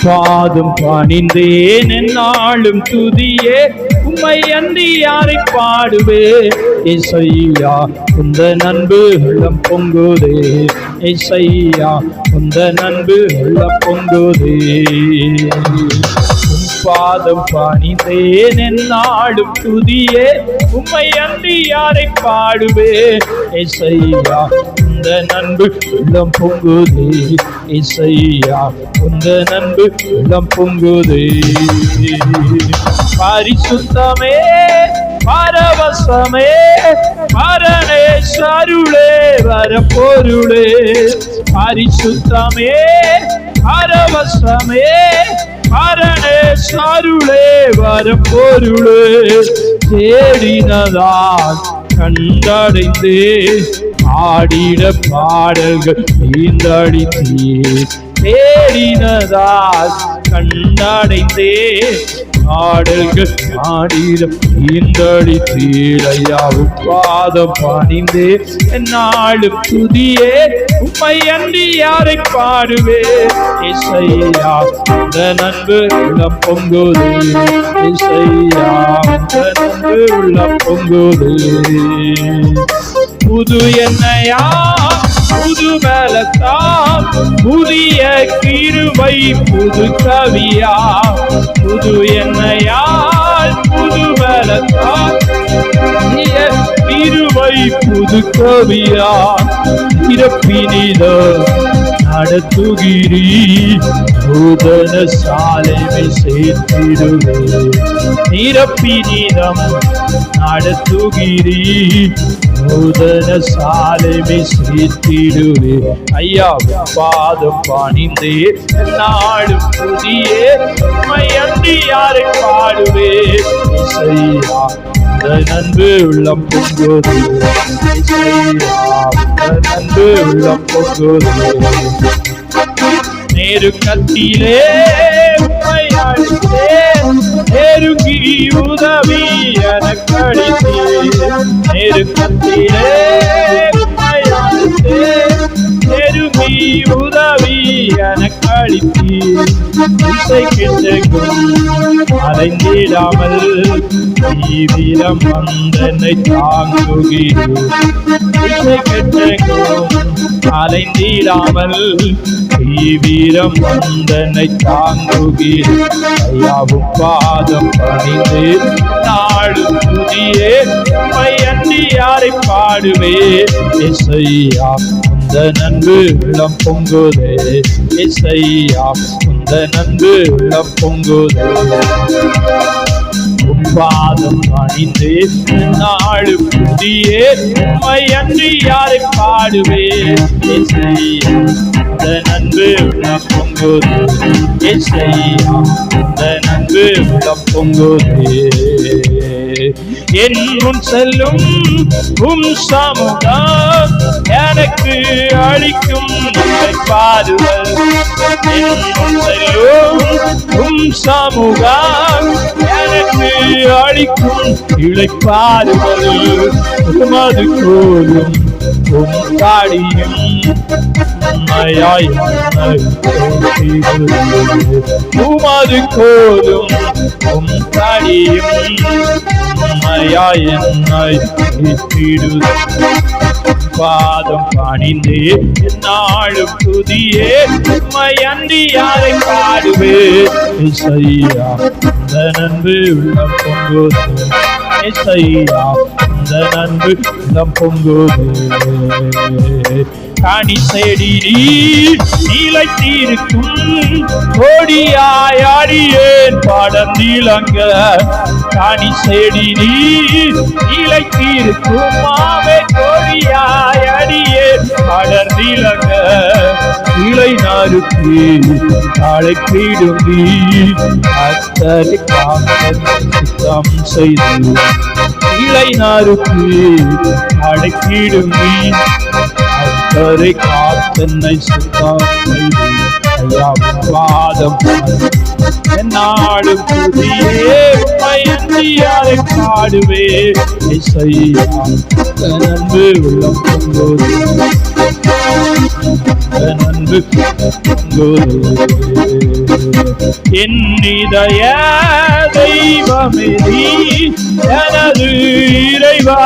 பாதம் பணிந்தேன் என்னாலும் துதியே உம்மை அன்றி யாரை பாடுவே ஏசையா உந்த நண்பு உள்ளம் பொங்குதே ஏசையா உந்த நண்பு உள்ளம் பொங்குதே பாதம் பணிந்தேன் என்னாலும் துதியே உம்மை அன்றி யாரை பாடுவே ஏசையா உந்த நண்பு உள்ளம் பொங்குதே ஏசையா உந்த நண்பு உள்ளம் பொங்குதே பரிசுத்தமே பரவசமே பரணே சருளே வரப்பொருளே பரிசுத்தமே பரவசமே பரணே சருளே வரப்பொருளே தேடினதால் கண்டடைந்தே ஆடிட பாடல்கள் நீந்தடித்தே தேடினதால் கண்டடைந்தே ஆடல்கள் ஆடிடம் ஈந்தடித்தீரையாவும் பாதம் பணிந்தே என்னாலும் துதியே உம்மை அன்றி யாரை பாடுவே இசையா இந்த நண்பு உள்ள பொங்குதே இசையா இந்த நண்பு உள்ள பொங்குதே புது என்னையா புது மேலத்தான் புதிய கிருபை புது கவியா புது என்னையால் புது மேலத்தான் புதிய கிருபை புது கவியா இறப்பினித நடத்துகிறீ நூதன சாலைமை சேர்த்திடுவே நிரப்பினிதம் நடத்துகிறீ நூதன சாலைமை சேர்த்திடுவே ஐயா பாதம் பணிந்தே நாடும் புதியே உம்மை அன்றி யாரை பாடுவே இசையா இந்த நண்பு உள்ளம் பொங்குதே இசையா இந்த நண்பு உள்ளம் பொங்குதே நெருக்கத்திலே உம்மை அழைத்தேன் நெருங்கி உதவி எனக்கு அளித்தேன் நெருக்கத்திலே உம்மை அழைத்தேன் நெருங்கி உதவி எனக்கு அளித்தேன் இசை கெட்டகும் அலைந்திடாமல் தீவிரம் வந்தனை தாங்குகிறேன் இசை கெட்டகும் அலைந்திடாமல் தீவிரம் வந்தனை தாங்குகிறேன் ஐயாவும் பாதம் பணிந்து நாடு புதியே உம்மை அன்றி யாரை பாடுவே இசையா உந்த நண்பு உள்ளம் பொங்குதே இசையா உந்த நண்பு உள்ளம் பொங்குதே பாதம் பணிந்து நாடு புதியே உம்மை அன்றி யாரை பாடுவே இசையா உந்த நண்பு உள்ளம் பொங்குதே இசையா உந்த நண்பு உள்ளம் பொங்குதே என் முன் செல்லும் உம் சமூகம் எனக்கு அளிக்கும் பாடுதல் என் முன் செல்லும் உம் சமூகம் எனக்கு அளிக்கும் இழைப்பாடுதல் உமது கோலும் உம் காடியும் உமது கோலும் உம் காடியும் என்னை பாதம் பணிந்தே நாளும் துதியே உம்மை அன்றி யாரை பாடுவே இசையா இந்த நண்பு உள்ளம் பொங்குதே இசையா இந்த நண்பு உள்ளம் பொங்குதே காணி செடி நீலைத்தீருக்கும் கோடியாய் அடியேன் பாடம் நீளங்க காணி செடி நீலைத்தீருக்கும் மாவே கோடியாய் அடியேன் பாடம் நீளங்க இலை நாருக்கு அழைப்பிடும் நீ அத்தனை காக்கம் செய்து இலை நாருக்கு அழைப்பிடும் நீ அத்தனை காத்தன்னை சுத்தம் செய்து ஐயா பாதம் நாடும் புதியே உம்மை அன்றி யாரை பாடுவே இசையா நண்பு உள்ளம் பொங்குதே நண்பு பொங்குதே என் இதய தெய்வமே நீ எனது இறைவா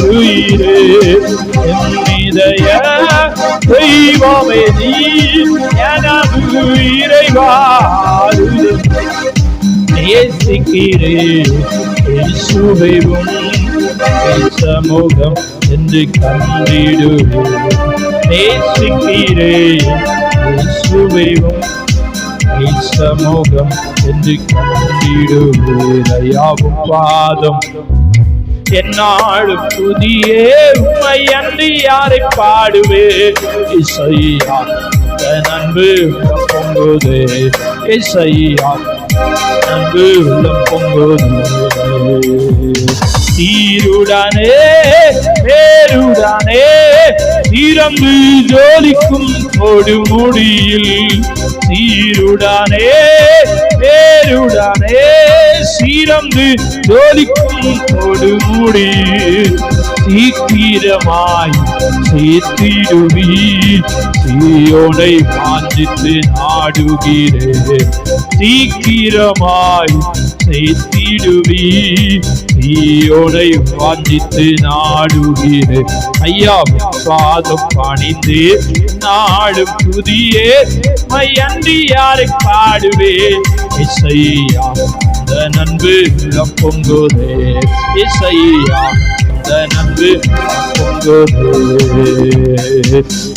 உயிரே என் இதய தெய்வமே நீ எனது இறைவா நேசிக்கிறேன் இயேசுவை சமூகம் என்று கண்டிடுவேன் நேசிக்கிறேன் இயேசுவை சமூகம் என்று கண்டிடுவேன் ஐயாவும் பாதம் என்னாலும் புதியே உம்மை அன்றி யாரை பாடுவே இசையா நன்பு பொங்குதே இசையா நன்பு பொங்குதே சீருடனே பேருடனே திறந்து ஜோலிக்கும் கொடுமுடியில் சீருடனே பேருடனே சீரந்து ஜோலிக்கும் கொடுமுடியில் சீக்கிரமாய் சேர்த்திடுவி சீயோனை வாஞ்சித்து நாடுகிறேன் சீக்கிரமாய் சேர்த்திடுவி சீயோனை வாஞ்சித்து நாடுகிறேன் ஐயா பாதம் பணிந்து நாடும் துதியே மையன்றி யாரை பாடுவேன் இசையா நன்பு பொங்குதே இசையா நன்பு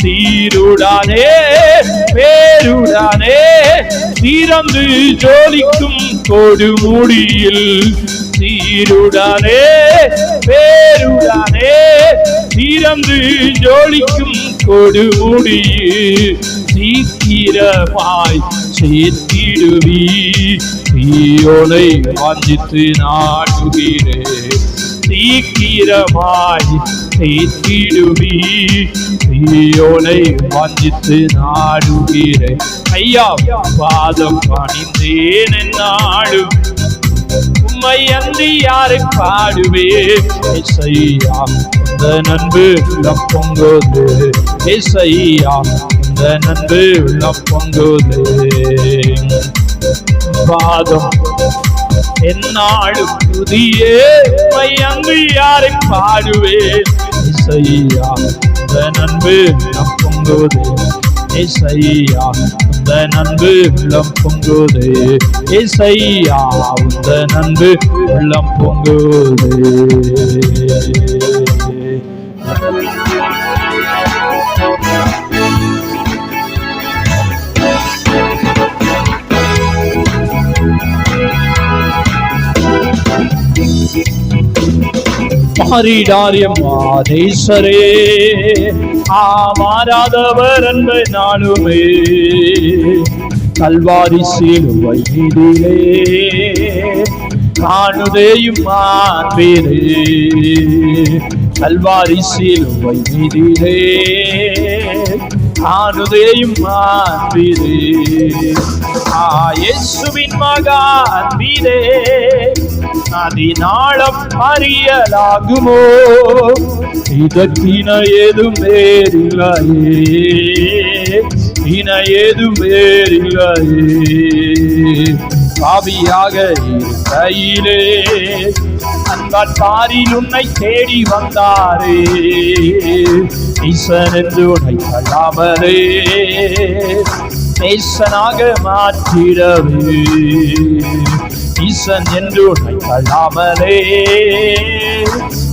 சீருடானே பேருடானே சீரந்து ஜோலிக்கும் கொடுமுடியில் சீருடானே பேருடானே சீரந்து ஜோலிக்கும் கொடுமுடியில் சீக்கிரமாய் சேர்த்திடுவி சீயோனை வாஞ்சித்து நாடுகிறேன் சீக்கிரமாய் சேர்த்திடுவி சீயோனை வாஞ்சித்து நாடுகிறேன் ஐயா பாதம் பணிந்தேன் என்னாடும் உம்மை அன்றி யாரை பாடுவே இசையா இந்த நன்பு பொங்குது இசையா இந்த நன்பு பொங்குது பாதம் என்னாலும் புதியே உம்மை அன்றி யாரை பாடுவே இசையா இந்த நன்பு பொங்குது இசையா இந்த நன்பு உள்ளம் பொங்குது இசையா இந்த நன்பு உள்ளம் பொங்குது மாறிடாரியமானேஸ்வரே மாறாதவர் அன்பை நாளுமே கல்வாரி சிலுவை மீதிலே காணுதேயும் மாண்பீரே கல்வாரி சிலுவை மீதிலே காணுதேயும் மாண்பீரே இயேசுவின் மகன் மீதே அதிநாளம் அறியலாகுமோ இதற்கின ஏதும் வேறில்லையே இன ஏதும் வேறில்லையே பாவியாக இருக்கையிலே அன்பான் பாரில் உன்னை தேடி வந்தாரே ஈசன் என்று உன்னை கல்லாமலே நேசனாக மாற்றிடவே ஈசன் என்று உன்னை கல்லாமலே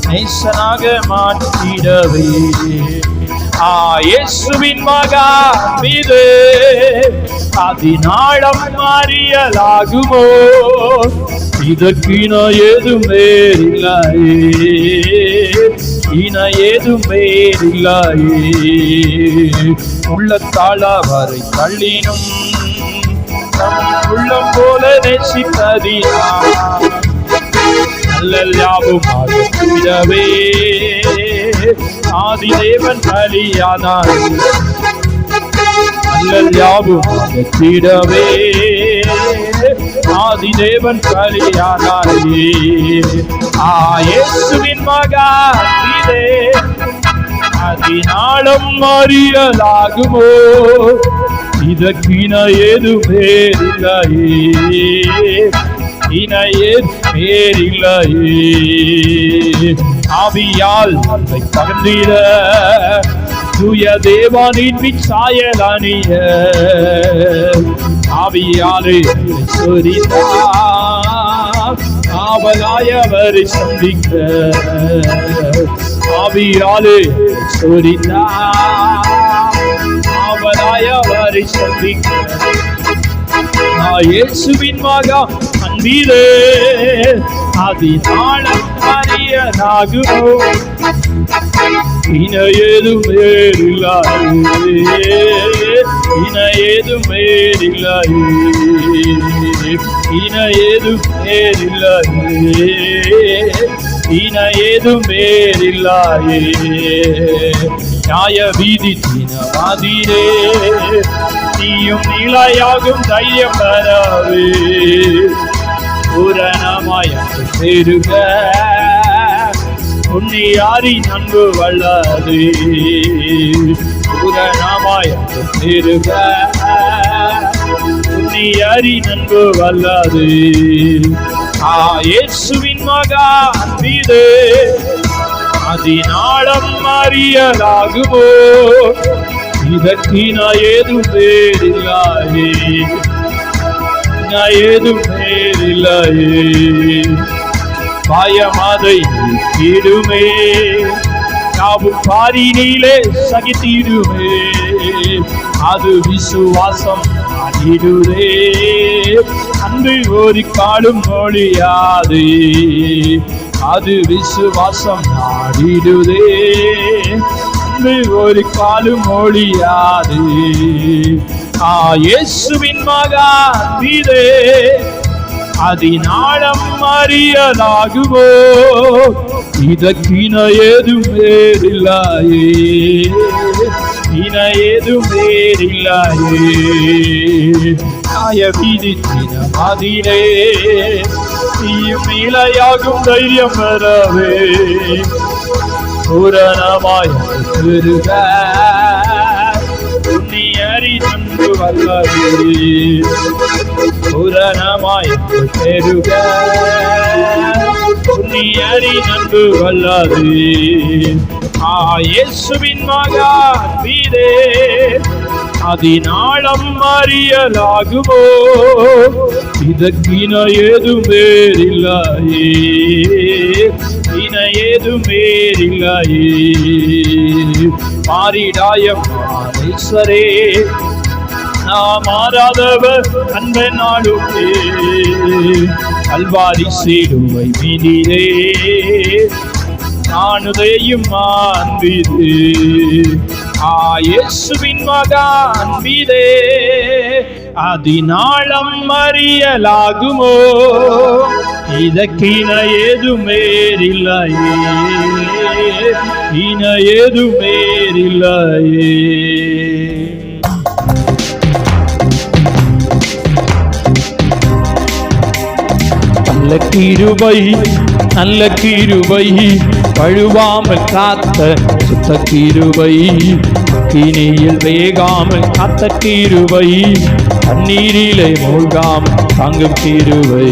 நேசனாக மாற்றிடவே இயேசுவின் மகன் மீது அதிநாளம் அறியலாகுமோ இதற்கின ஏதும் வேறில்லையே இன ஏதும் வேறில்லையே உள்ளத்தால் அவரை தள்ளினும் உள்ளம் போல நேசித்ததினா நல்லல்லாவும் ஆகவே ஆதிதேவன் பலியானார் நல்லல்லாவும் ஆகவே ஆதிதேவன் பலியானார் இயேசுவின் மகன் அதிநாளம் அறியலாகுமோ இதற்கின ஏதுமே இல்லையே, இணையே பேரில்லையே. ஆவியால் நம்மை பகிர்ந்திட தூய தேவனின் சாயல் அணிய ஆவியாலே சொரிந்தார் ஆவலாயவரை சந்திக்க. ஆவியாலே சொரிந்தார் ஆவலாயவரை சந்திக்க. இயேசுவின் மகா அன்பிலே அதினாலம் அறியனாகுமோ, இணையேதும் வேறில்லையே, இணையேதும் வேறில்லையே, இணையேதும் வேறில்லையே, இணையேதும் வேறில்லையே. நியாய வீதி தினமதிரே நீயும் நிலையாகும் தைரியம் பெறவே பூரணமாய் பெருக புண்ணியாரின் அன்பு வல்லது. பூரணமாய் பெருக புண்ணியாரின் அன்பு வல்லது. இயேசுவின் மகா அன்பிலே அதினாலம் அறியலாகுமோ, இதற்கின ஏதும் வேறில்லையே, ஏதும் வேறில்லையே. பயமதை நீக்கிடுமே யாவும் பாரினிலே சகித்திடுமே, அது விசுவாசம் ஆடிடுதே அன்பு ஒரு காலும் மொழியாது, அது விசுவாசம் நாடிடுதே அன்பு ஒரு காலும் மொழியாது. இயேசுவின் மகா அன்பிலே அதினாலம் அறியலாகுமோ, இதற்கின ஏதும் வேறில்லையே, இன ஏதும் வேறில்லையே. நியாய வீதி தினமதிரே நீயும் நிலையாகும் தைரியம் பெறவே பூரணமாய் பெருக புண்ணியரின் அன்பு வல்லது. பூரணமாய் பெருக புண்ணியரின் அன்பு வல்லது. இயேசுவின் மகா அன்பிலே அதினாலம் அறியலாகுமோ, இதற்கின ஏதும் வேறில்லையே, இன ஏதும் வேறில்லையே. மாறிடாயம் மாரேஸ்வரே நாம் மாறாதவர் அன்பை நாடுமே, கல்வாரி சிலுவை மீதிலே நானுதையும் அன்பிது. இயேசுவின் மகா அன்பிலே அதினாலம் அறியலாகுமோ, இதற்கின ஏதும் வேறில்லையே, இன ஏதும் வேறில்லையே. நல்ல கிருபை நல்ல கிருபை பழுவாமல் காத்த சுத்த கிருபை, கிணியில் வேகாமல் காத்த கிருபை, தண்ணீரிலே மூழ்காமல் தாங்கும் கிருபை.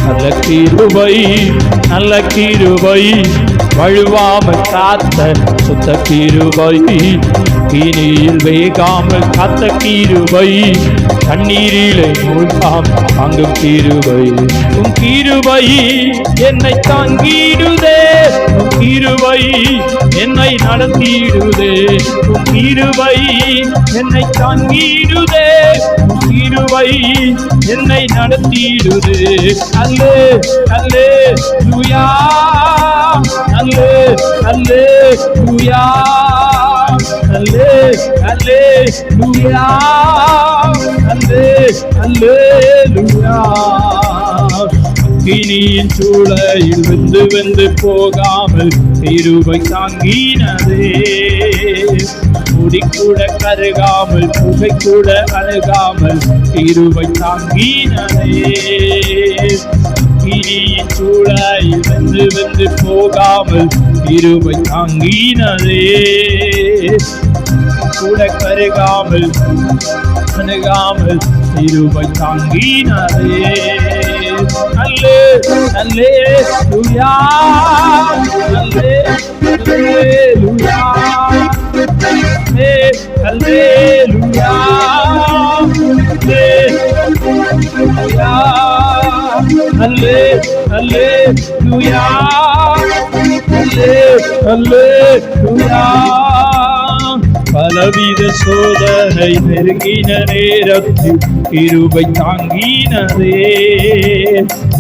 நல்ல கிருபை நல்ல கிருபை வழுவாமல் காத்த சுத்த கிருபை, கிணியில் வேகாமல் காத்த கிருபை, தண்ணீரிலே மூழ்காமல் தாங்கும் கிருபை. உன் கிருபை என்னை தாங்கிடுதே, உன் கிருபை என்னை நடத்திடுதே, உன் கிருபை என்னை தாங்கிடுதே, உன் கிருபை என்னை நடத்திடுதே. அல்லே அல்லே லூயா, அல்லே அல்லே லூயா, அல்லே அல்லே லூயா, அல்லே அல்லே லூயா. கிணியின் சூளையில் வெந்து வெந்து போகாமல் கிருபை தாங்கினதே, முடி கூட கருகாமல் புகை கூட அழுகாமல் கிருபை தாங்கினதே. கிணியின் சூளையில் வெந்து வெந்து போகாமல் கிருபை தாங்கினதே. கூட கருகாமல் அணுகாமல் கிருபை தாங்கினதே. அல்லே அல்லேலூயா அல்லேலூயா அல்லேலூயா அல்லேலூயா அல்லேலூயா. பலவித சோதனை நெருங்கின நேரத்தில் கிருபை தாங்கினதே.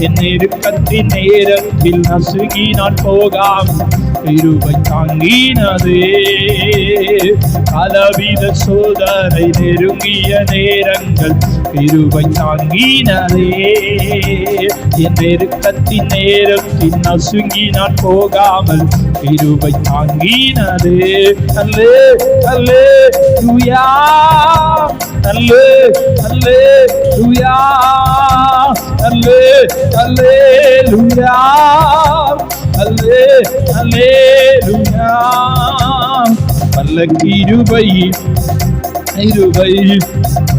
என் நெருக்கத்தின் நேரத்தில் நசுங்கி நான் போகாமல் கிருபை தாங்கினதே. பலவித சோதனை நெருங்கிய நேரங்கள் கிருபை தாங்கினதே. என் நெருக்கத்தின் நேரத்தில் நசுங்கி நான் போகாமல் கிருபை தாங்கினதே. அல்லே அல்லேலூயா அல்லே அல்லேலூயா அல்லே அல்லேலூயா அல்லே அல்லேலூயா. நல்ல கிருபை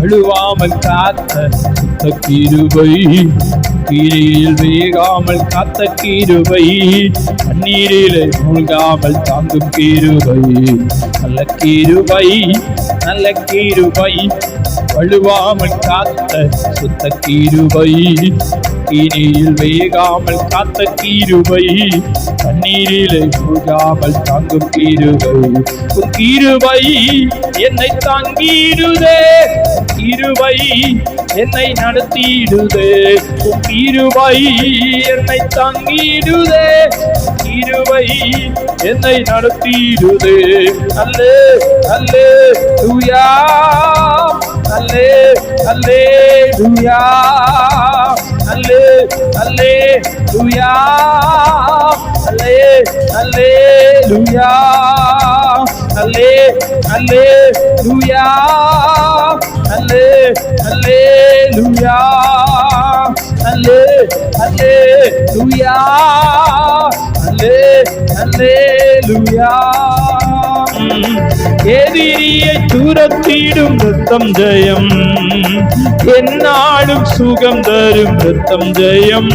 அழுவாமல் காத்த சுத்த கிருபை, கீழில் வேகாமல் காத்த கிருபை, தண்ணீரிலே மூழ்காமல் தாங்கும் கிருபை. நல்ல கிருபை வழுவாமல் காத்த சுத்த கிருபை, கீழில் வேகாமல் காத்த கிருபை, தண்ணீரிலே மூழ்காமல் தாங்கும் கிருபை. உன் கிருபை என்னை தாங்கிடுதே, கிருபை என்னை நடத்திடுதே. உன் கிருபை என்னை தாங்கிடுதே, கிருபை என்னை நடத்திடுதே. அல்லே அல்லேலூயா அல்லே அல்லேலூயா அல்லே அல்லேலூயா அல்லே அல்லேலூயா அல்லே அல்லேலூயா அல்லே அல்லேலூயா அல்லே அல்லேலூயா அல்லே அல்லேலூயா. எதிரியை துரத்திடும் ரத்தம் ஜெயம், என்னாலும் சுகம் தரும் ரத்தம் ஜெயம்,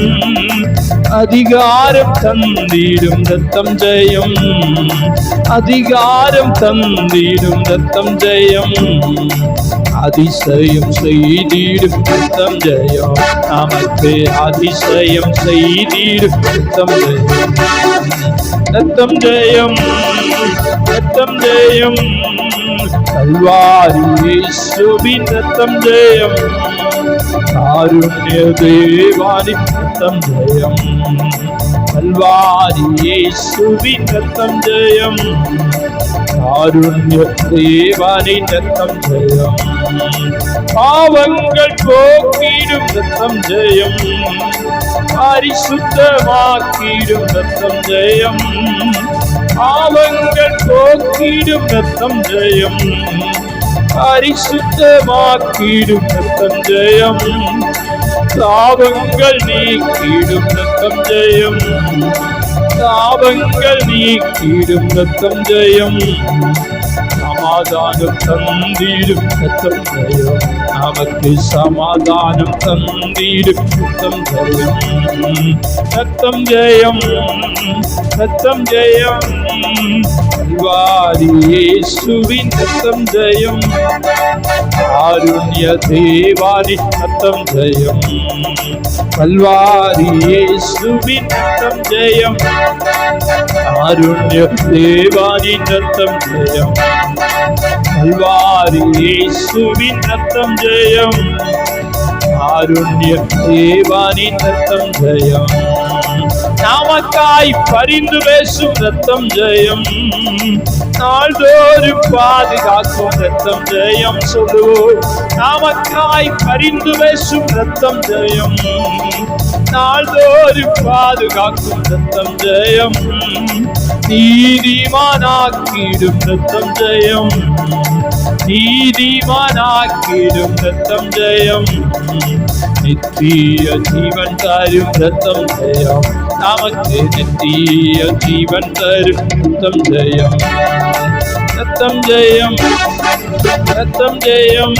அதிகாரம் தந்திடும் ரத்தம் ஜெயம், அதிகாரம் தந்திடும் ரத்தம் ஜெயம், அதிசயம் செய்திடும் ரத்தம் ஜெயம், நமக்கு அதிசயம் செய்திடும் ரத்தம் ஜெயம். ரத்தம் ஜெயம் ரத்தம் ஜெயம், கல்வாரி இயேசுவின் ரத்தம் ஜெயம், காருண்ய தேவானி ரத்தம் ஜெயம், கல்வாரி இயேசுவின் ரத்தம் ஜெயம், காருண்ய தேவானி ரத்தம் ஜெயம், பாவங்கள் போக்கிடும் ரத்தம் ஜெயம், பரிசுத்தமாக்கிடும் ரத்தம் ஜெயம், பாவங்கள் போக்கிடும் ரத்தம் ஜெயம், பரிசுத்தமாக்கிடும் ரத்தம் ஜெயம், சாபங்கள் நீக்கிடும் ரத்தம் ஜெயம், சாபங்கள் நீக்கிடும் ரத்தம் ஜெயம், சமாதானம் தந்திடும் ரத்தம் ஜெயம், நமக்கு சமாதானம் தந்திடும் ரத்தம் ஜெயம். ரத்தம் ஜெயம் ரத்தம் ஜெயம், கல்வாரி இயேசுவின் ரத்தம் ஜெயம், காருண்ய தேவானி ரத்தம் ஜெயம், கல்வாரி இயேசுவின் ரத்தம் ஜெயம், காருண்ய தேவானி ரத்தம் ஜெயம், கல்வாரி இயேசுவின் ரத்தம் ஜெயம், காருண்ய தேவானி ரத்தம் ஜெயம், நமக்காய் பரிந்து பேசும் ரத்தம் ஜெயம், நாள்தோறும் பாதுகாக்கும் ரத்தம் ஜெயம். சொல்லுவோம், நமக்காய் பரிந்து பேசும் ரத்தம் ஜெயம், நாள்தோறும் பாதுகாக்கும் ரத்தம் ஜெயம், நீதிமானாக்கிடும் ரத்தம் ஜெயம், நீதிமானாக்கிடும் ரத்தம் ஜெயம், நித்திய ஜீவன் தரும் ரத்தம் ஜெயம், நமக்கு நித்திய ஜீவன் தரும் ரத்தம் ஜெயம், ரத்தம் ஜெயம், ரத்தம் ஜெயம்.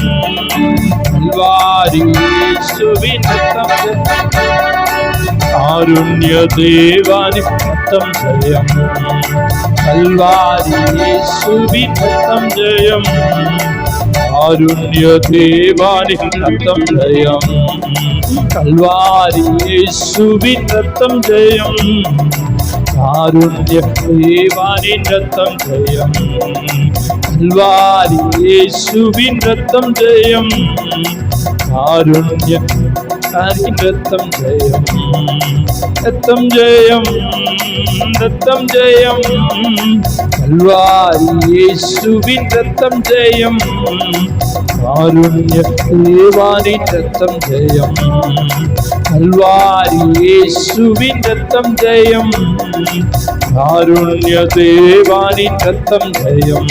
கல்வாரி இயேசுவின் ரத்தம் ஜெயம், காருண்ய தேவானி ரத்தம் ஜெயம். கல்வாரி இயேசுவின் ரத்தம் ஜெயம், காருண்ய தேவானி ரத்தம் ஜெயம். கல்வாரி இயேசுவின் ரத்தம் ஜெயம், காருண்ய தேவானின் ரத்தம் ஜெயம். கல்வாரி இயேசுவின் ரத்தம் ஜெயம், காருண்ய ரத்தம் ஜெயம், ரத்தம் ஜெயம், ரத்தம் ஜெயம். கல்வாரி இயேசுவின் ரத்தம் ஜெயம், காருண்ய தேவானின் ரத்தம் ஜெயம். கல்வாரி இயேசுவின் ரத்தம் ஜெயம், காருண்ய தேவானின் ரத்தம் ஜெயம்.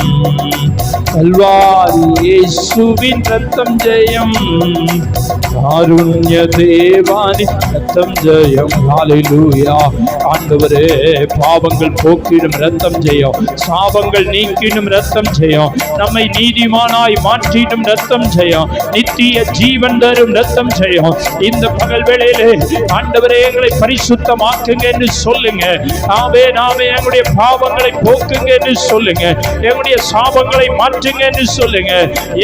கல்வாரி இயேசுவின் ரத்தம் ஜெயம், காருண்ய தேவானின் ரத்தம் ஜெயம். ஹல்லேலூயா. ஆண்டவரே, பாவங்கள் போக்கிடும் ரத்தம் ஜெயம், சாபங்கள் நீக்கிடும் ரத்தம் ஜெயம், நம்மை நீதிமானாய் மாற்றிடும் ரத்தம் ஜெயம், நித்திய ஜீவன் தரும் ரத்தம் ஜெயம். இந்த பகல் வேளையிலே ஆண்டவரே எங்களை பரிசுத்தமாக்குங்க என்று சொல்லுங்க. நாமே எங்களுடைய பாவங்களை போக்குங்க என்று சொல்லுங்க, எங்களுடைய சாபங்களை மாற்றுங்க என்று சொல்லுங்க.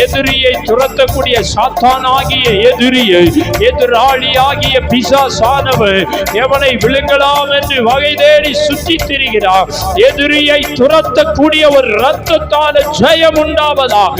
எதிரியை துரத்தக்கூடிய சாத்தானாகிய எதிரியை, எதிராளியாகிய பிசாசானவர் எவனை விழுங்கலாம் என்று வகை தேடி சுற்றி திரிகிறார். எதிரியை துரத்தக்கூடிய ஒரு இரத்தத்தால் ஜெயம் உண்டாவதாக.